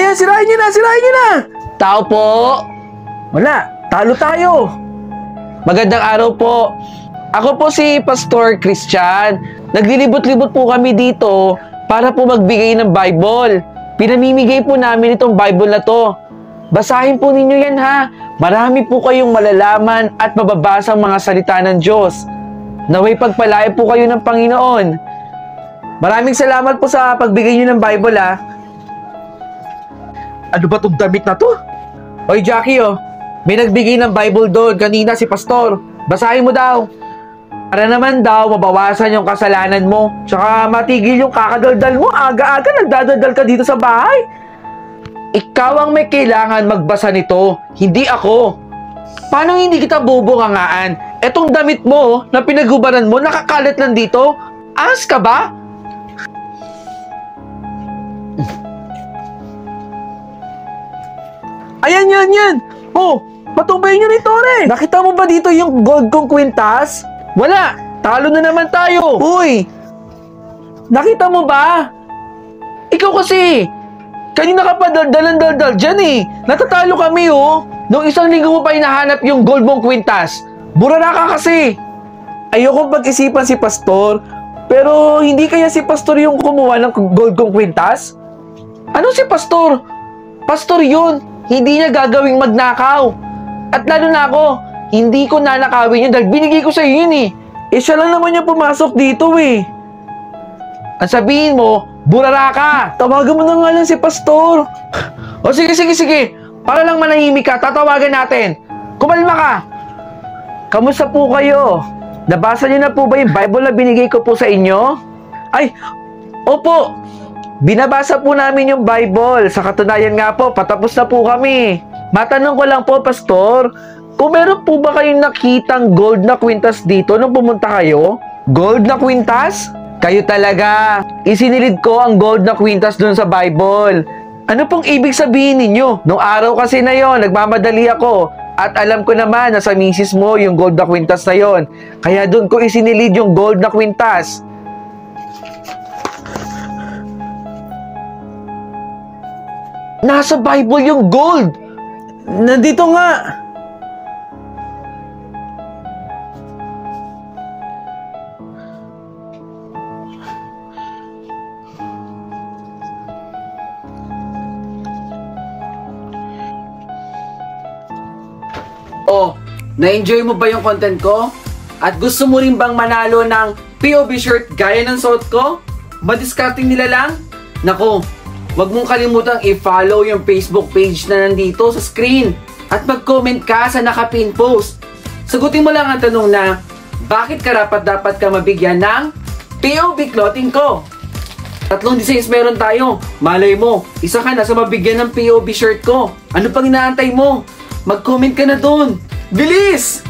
yan! Sirain nyo na! Sirain nyo na! Tao po! Wala! Talo tayo! Magandang araw po. Ako po si Pastor Christian. Naglilibot-libot po kami dito para po magbigay ng Bible. Pinamimigay po namin itong Bible na to. Basahin po ninyo yan ha. Marami po kayong malalaman at mababasang mga salita ng Diyos. Naway pagpalain po kayo ng Panginoon. Maraming salamat po sa pagbigay nyo ng Bible ha. Ano ba itong damit na to? Oy Jackie may nagbigay ng Bible doon kanina si Pastor. Basahin mo daw. Para naman daw mabawasan yung kasalanan mo. Tsaka matigil yung kakadaldal mo. Aga-aga nagdadaldal ka dito sa bahay. Ikaw ang may kailangan magbasa nito, hindi ako. Paano hindi kita bubungangaan? Etong damit mo na pinaghubaran mo, nakakalat lang dito. As ka ba? Ayan, yan! Oh, patubayin nyo ni Tore! Nakita mo ba dito yung gold kong kwintas? Wala! Talo na naman tayo! Uy! Nakita mo ba? Ikaw kasi! Kanina ka pa daldal dyan eh! Natatalo kami Nung isang linggo mo pa hinahanap yung gold mong kwintas. Burara ka kasi! Ayokong pag-isipan si Pastor, pero hindi kaya si Pastor yung kumuha ng gold kong kwintas? Ano si Pastor? Pastor yun! Hindi niya gagawing magnakaw. At lalo na ako, hindi ko nanakawin yun dahil binigay ko sa iyo yun eh. Eh siya lang naman yung pumasok dito eh. Ang sabihin mo, burara ka. Tawagan mo na nga lang si Pastor. O sige. Para lang manahimik ka, tatawagan natin. Kumalma ka. Kamusta po kayo? Nabasa niyo na po ba yung Bible na binigay ko po sa inyo? Ay, opo. Binabasa po namin yung Bible. Sa katunayan nga po, patapos na po kami. Matanong ko lang po, Pastor, kung meron po ba kayong nakitang gold na kwintas dito nung pumunta kayo? Gold na kwintas? Kayo talaga. Isinilid ko ang gold na kwintas dun sa Bible. Ano pong ibig sabihin ninyo? Nung araw kasi na yon, nagmamadali ako. At alam ko naman na sa misis mo yung gold na kwintas na yon. Kaya dun ko isinilid yung gold na kwintas. Nasa Bible yung gold. Nandito nga. Oh, na-enjoy mo ba yung content ko? At gusto mo rin bang manalo ng POV shirt gaya ng suot ko? Madiscarding nila lang? Nako, huwag mong kalimutang i-follow yung Facebook page na nandito sa screen at mag-comment ka sa nakapin post. Sagutin mo lang ang tanong na, bakit karapat-dapat ka mabigyan ng POV clothing ko? 3 designs meron tayo. Malay mo, isa ka na sa mabigyan ng POV shirt ko. Ano pang inaantay mo? Mag-comment ka na doon. Bilis!